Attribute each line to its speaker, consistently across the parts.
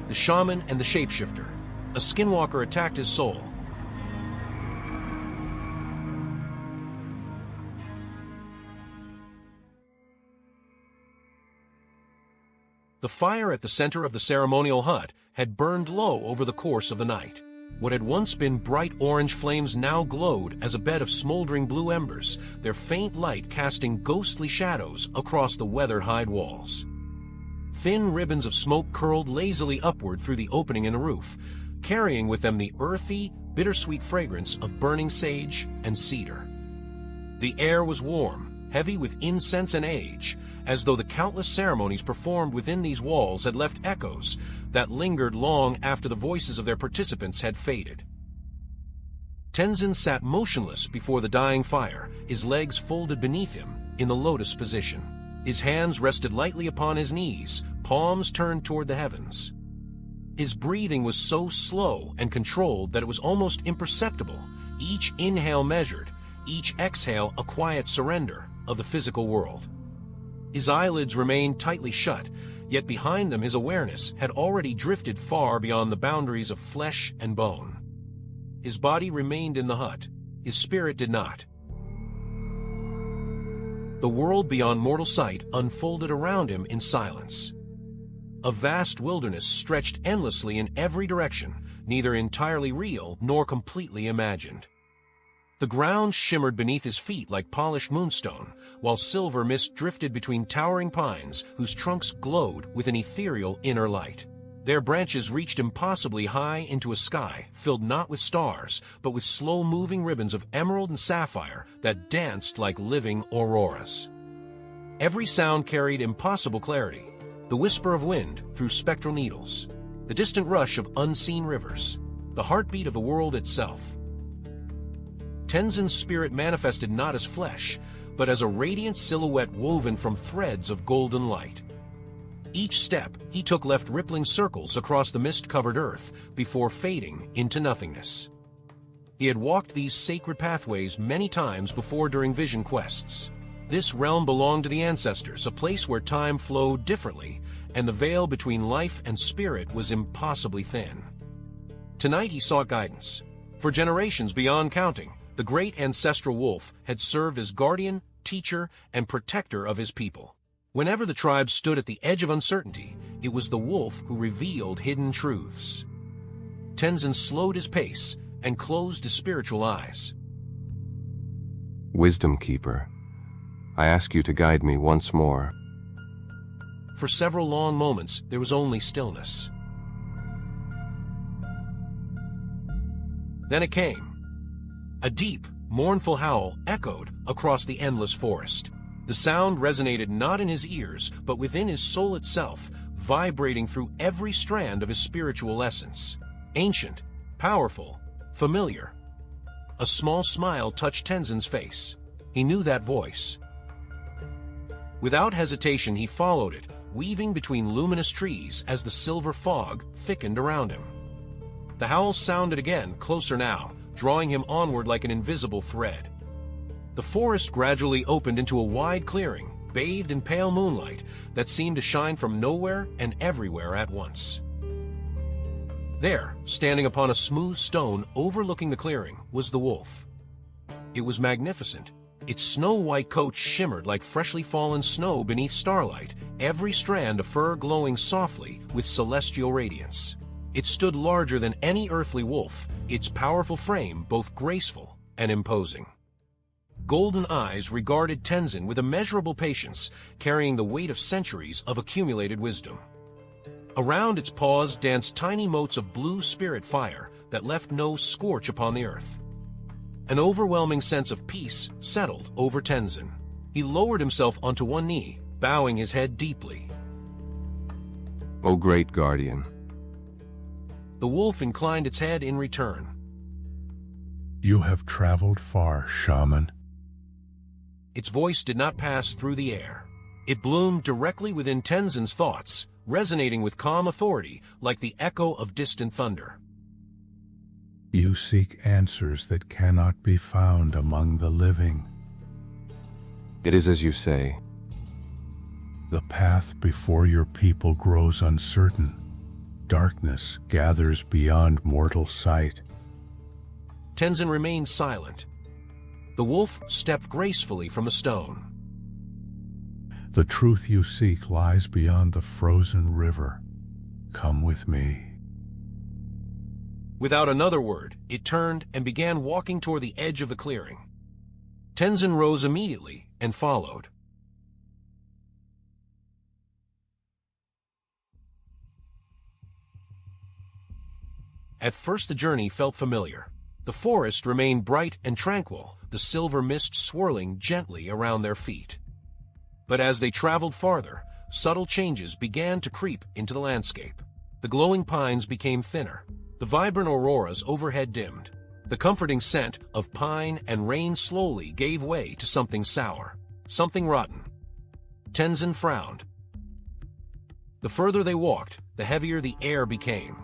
Speaker 1: the Shaman and the Shapeshifter. A Skinwalker attacked his soul. The fire at the center of the ceremonial hut had burned low over the course of the night. What had once been bright orange flames now glowed as a bed of smoldering blue embers, their faint light casting ghostly shadows across the weathered hide walls. Thin ribbons of smoke curled lazily upward through the opening in the roof, carrying with them the earthy, bittersweet fragrance of burning sage and cedar. The air was warm, heavy with incense and age, as though the countless ceremonies performed within these walls had left echoes that lingered long after the voices of their participants had faded. Tenzin sat motionless before the dying fire, his legs folded beneath him in the lotus position. His hands rested lightly upon his knees, palms turned toward the heavens. His breathing was so slow and controlled that it was almost imperceptible, each inhale measured, each exhale a quiet surrender of the physical world. His eyelids remained tightly shut, yet behind them his awareness had already drifted far beyond the boundaries of flesh and bone. His body remained in the hut, his spirit did not. The world beyond mortal sight unfolded around him in silence. A vast wilderness stretched endlessly in every direction, neither entirely real nor completely imagined. The ground shimmered beneath his feet like polished moonstone, while silver mist drifted between towering pines whose trunks glowed with an ethereal inner light. Their branches reached impossibly high into a sky filled not with stars, but with slow-moving ribbons of emerald and sapphire that danced like living auroras. Every sound carried impossible clarity, the whisper of wind through spectral needles, the distant rush of unseen rivers, the heartbeat of the world itself. Tenzin's spirit manifested not as flesh, but as a radiant silhouette woven from threads of golden light. Each step he took left rippling circles across the mist-covered earth before fading into nothingness. He had walked these sacred pathways many times before during vision quests. This realm belonged to the ancestors, a place where time flowed differently, and the veil between life and spirit was impossibly thin. Tonight he sought guidance. For generations beyond counting, the great ancestral wolf had served as guardian, teacher, and protector of his people. Whenever the tribe stood at the edge of uncertainty, it was the wolf who revealed hidden truths. Tenzin slowed his pace and closed his spiritual eyes.
Speaker 2: Wisdom Keeper, I ask you to guide me once more.
Speaker 1: For several long moments, there was only stillness. Then it came. A deep, mournful howl echoed across the endless forest. The sound resonated not in his ears, but within his soul itself, vibrating through every strand of his spiritual essence. Ancient, powerful, familiar. A small smile touched Tenzin's face. He knew that voice. Without hesitation, he followed it, weaving between luminous trees as the silver fog thickened around him. The howl sounded again, closer now, drawing him onward like an invisible thread. The forest gradually opened into a wide clearing, bathed in pale moonlight that seemed to shine from nowhere and everywhere at once. There, standing upon a smooth stone overlooking the clearing, was the wolf. It was magnificent. Its snow-white coat shimmered like freshly fallen snow beneath starlight, every strand of fur glowing softly with celestial radiance. It stood larger than any earthly wolf, its powerful frame both graceful and imposing. Golden eyes regarded Tenzin with immeasurable patience, carrying the weight of centuries of accumulated wisdom. Around its paws danced tiny motes of blue spirit fire that left no scorch upon the earth. An overwhelming sense of peace settled over Tenzin. He lowered himself onto one knee, bowing his head deeply.
Speaker 2: O great guardian.
Speaker 1: The wolf inclined its head in return.
Speaker 3: You have traveled far, Shaman.
Speaker 1: Its voice did not pass through the air. It bloomed directly within Tenzin's thoughts, resonating with calm authority like the echo of distant thunder.
Speaker 3: You seek answers that cannot be found among the living.
Speaker 2: It is as you say.
Speaker 3: The path before your people grows uncertain. Darkness gathers beyond mortal sight.
Speaker 1: Tenzin remained silent. The wolf stepped gracefully from the stone.
Speaker 3: The truth you seek lies beyond the frozen river. Come with me.
Speaker 1: Without another word, it turned and began walking toward the edge of the clearing. Tenzin rose immediately and followed. At first the journey felt familiar. The forest remained bright and tranquil, the silver mist swirling gently around their feet. But as they traveled farther, subtle changes began to creep into the landscape. The glowing pines became thinner. The vibrant auroras overhead dimmed. The comforting scent of pine and rain slowly gave way to something sour, something rotten. Tenzin frowned. The further they walked, the heavier the air became.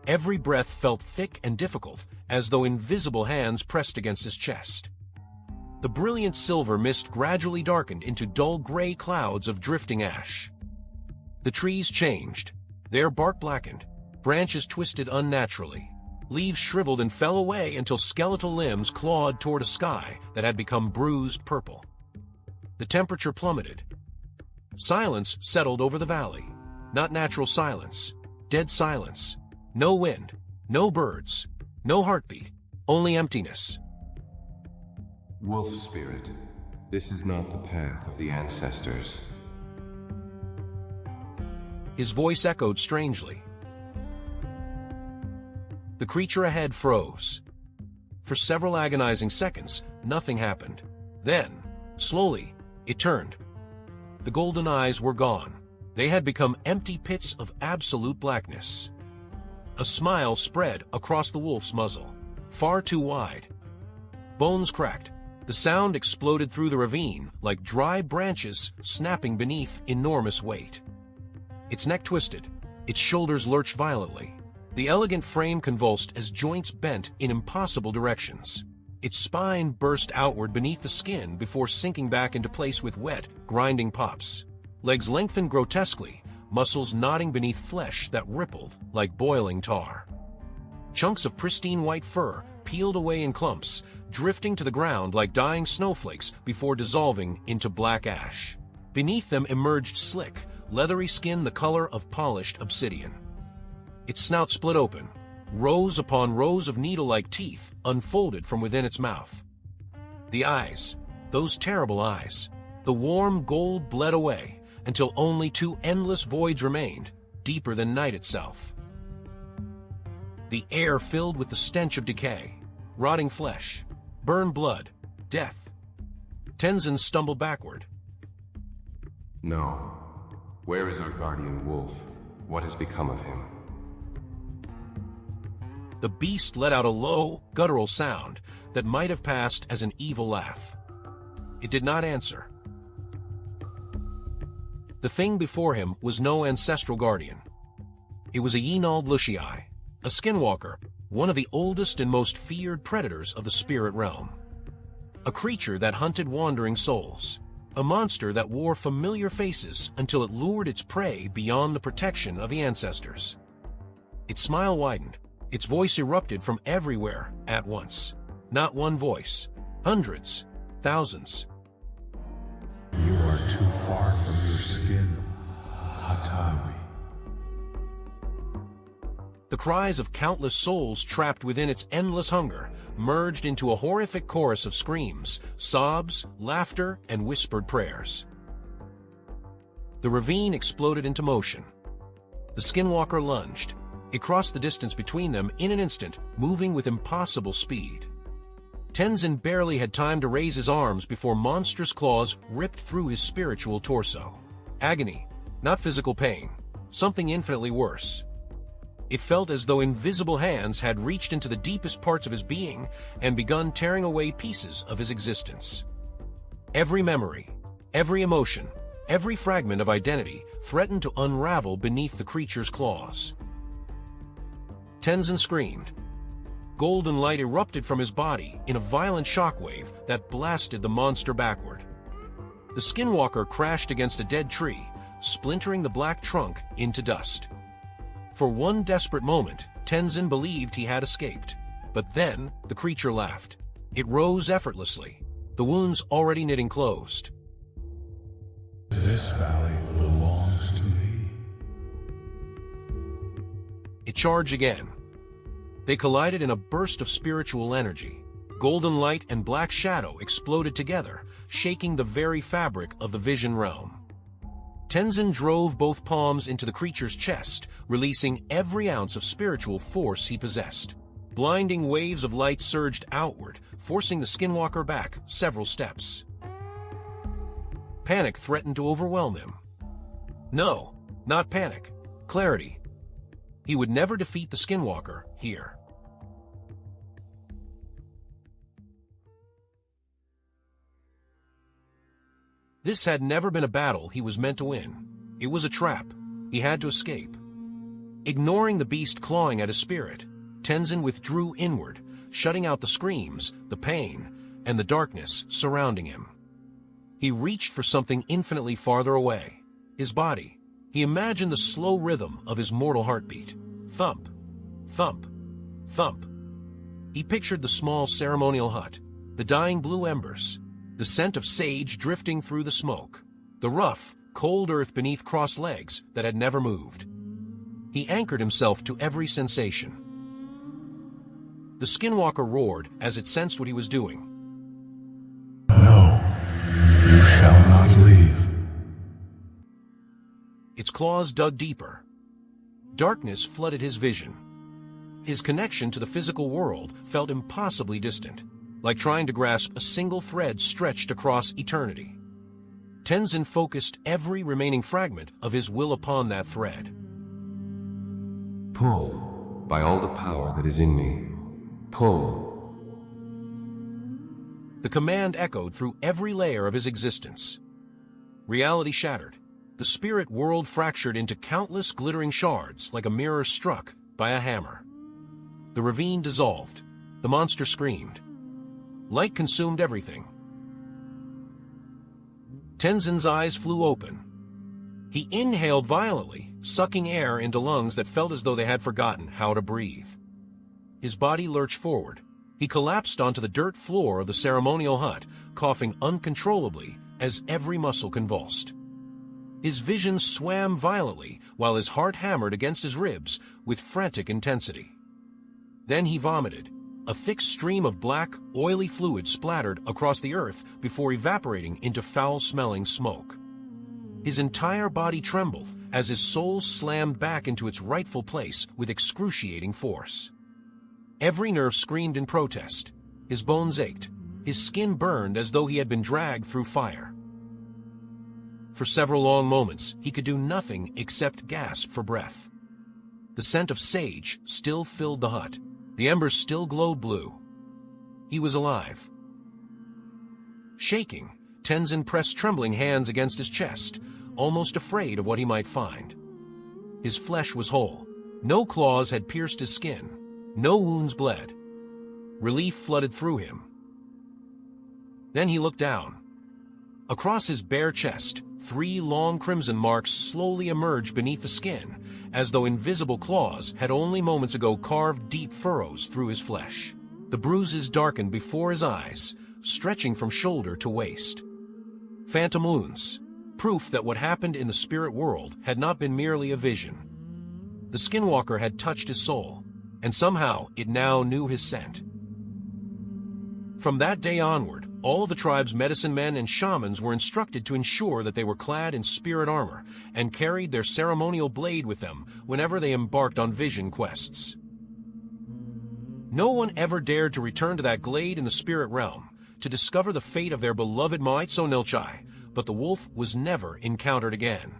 Speaker 1: Every breath felt thick and difficult, as though invisible hands pressed against his chest. The brilliant silver mist gradually darkened into dull gray clouds of drifting ash. The trees changed. Their bark blackened, branches twisted unnaturally. Leaves shriveled and fell away until skeletal limbs clawed toward a sky that had become bruised purple. The temperature plummeted. Silence settled over the valley. Not natural silence, dead silence. No wind, no birds, no heartbeat, only emptiness.
Speaker 2: Wolf spirit, this is not the path of the ancestors.
Speaker 1: His voice echoed strangely. The creature ahead froze. For several agonizing seconds, nothing happened. Then, slowly, it turned. The golden eyes were gone. They had become empty pits of absolute blackness. A smile spread across the wolf's muzzle, far too wide. Bones cracked. The sound exploded through the ravine like dry branches snapping beneath enormous weight. Its neck twisted. Its shoulders lurched violently. The elegant frame convulsed as joints bent in impossible directions. Its spine burst outward beneath the skin before sinking back into place with wet, grinding pops. Legs lengthened grotesquely, muscles knotting beneath flesh that rippled like boiling tar. Chunks of pristine white fur peeled away in clumps, drifting to the ground like dying snowflakes before dissolving into black ash. Beneath them emerged slick, leathery skin the color of polished obsidian. Its snout split open. Rows upon rows of needle-like teeth unfolded from within its mouth. The eyes, those terrible eyes, the warm gold bled away until only two endless voids remained, deeper than night itself. The air filled with the stench of decay, rotting flesh, burned blood, death. Tenzin stumbled backward.
Speaker 2: No. Where is our guardian wolf? What has become of him?
Speaker 1: The beast let out a low, guttural sound that might have passed as an evil laugh. It did not answer. The thing before him was no ancestral guardian. It was a Yinald Lushii, a Skinwalker, one of the oldest and most feared predators of the spirit realm. A creature that hunted wandering souls. A monster that wore familiar faces until it lured its prey beyond the protection of the ancestors. Its smile widened. Its voice erupted from everywhere at once. Not one voice. Hundreds. Thousands.
Speaker 3: You are too far from your skin, Hatawi.
Speaker 1: The cries of countless souls trapped within its endless hunger merged into a horrific chorus of screams, sobs, laughter, and whispered prayers. The ravine exploded into motion. The Skinwalker lunged. It crossed the distance between them in an instant, moving with impossible speed. Tenzin barely had time to raise his arms before monstrous claws ripped through his spiritual torso. Agony, not physical pain, something infinitely worse. It felt as though invisible hands had reached into the deepest parts of his being and begun tearing away pieces of his existence. Every memory, every emotion, every fragment of identity threatened to unravel beneath the creature's claws. Tenzin screamed. Golden light erupted from his body in a violent shockwave that blasted the monster backward. The Skinwalker crashed against a dead tree, splintering the black trunk into dust. For one desperate moment, Tenzin believed he had escaped. But then, the creature laughed. It rose effortlessly, the wounds already knitting closed.
Speaker 3: This valley belongs to me.
Speaker 1: It charged again. They collided in a burst of spiritual energy. Golden light and black shadow exploded together, shaking the very fabric of the vision realm. Tenzin drove both palms into the creature's chest, releasing every ounce of spiritual force he possessed. Blinding waves of light surged outward, forcing the Skinwalker back several steps. Panic threatened to overwhelm him. No, not panic. Clarity. He would never defeat the Skinwalker here. This had never been a battle he was meant to win. It was a trap. He had to escape. Ignoring the beast clawing at his spirit, Tenzin withdrew inward, shutting out the screams, the pain, and the darkness surrounding him. He reached for something infinitely farther away. His body. He imagined the slow rhythm of his mortal heartbeat. Thump, thump, thump. He pictured the small ceremonial hut, the dying blue embers, the scent of sage drifting through the smoke, the rough, cold earth beneath crossed legs that had never moved. He anchored himself to every sensation. The Skinwalker roared as it sensed what he was doing.
Speaker 3: No, you shall not leave.
Speaker 1: Its claws dug deeper. Darkness flooded his vision. His connection to the physical world felt impossibly distant, like trying to grasp a single thread stretched across eternity. Tenzin focused every remaining fragment of his will upon that thread.
Speaker 2: Pull, by all the power that is in me. Pull.
Speaker 1: The command echoed through every layer of his existence. Reality shattered. The spirit world fractured into countless glittering shards like a mirror struck by a hammer. The ravine dissolved. The monster screamed. Light consumed everything. Tenzin's eyes flew open. He inhaled violently, sucking air into lungs that felt as though they had forgotten how to breathe. His body lurched forward. He collapsed onto the dirt floor of the ceremonial hut, coughing uncontrollably as every muscle convulsed. His vision swam violently while his heart hammered against his ribs with frantic intensity. Then he vomited. A thick stream of black, oily fluid splattered across the earth before evaporating into foul-smelling smoke. His entire body trembled as his soul slammed back into its rightful place with excruciating force. Every nerve screamed in protest. His bones ached. His skin burned as though he had been dragged through fire. For several long moments, he could do nothing except gasp for breath. The scent of sage still filled the hut. The embers still glowed blue. He was alive. Shaking, Tenzin pressed trembling hands against his chest, almost afraid of what he might find. His flesh was whole. No claws had pierced his skin. No wounds bled. Relief flooded through him. Then he looked down. Across his bare chest, 3 long crimson marks slowly emerged beneath the skin, as though invisible claws had only moments ago carved deep furrows through his flesh. The bruises darkened before his eyes, stretching from shoulder to waist. Phantom wounds, proof that what happened in the spirit world had not been merely a vision. The Skinwalker had touched his soul, and somehow it now knew his scent. From that day onward, all the tribe's medicine men and shamans were instructed to ensure that they were clad in spirit armor and carried their ceremonial blade with them whenever they embarked on vision quests. No one ever dared to return to that glade in the spirit realm to discover the fate of their beloved Maitsonilchai, but the wolf was never encountered again.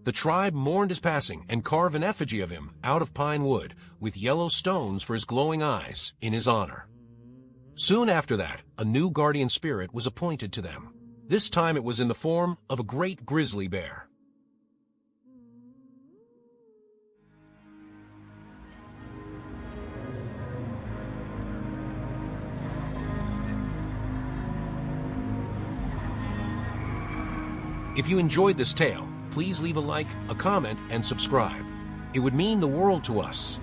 Speaker 1: The tribe mourned his passing and carved an effigy of him out of pine wood with yellow stones for his glowing eyes in his honor. Soon after that, a new guardian spirit was appointed to them. This time it was in the form of a great grizzly bear. If you enjoyed this tale, please leave a like, a comment, and subscribe. It would mean the world to us.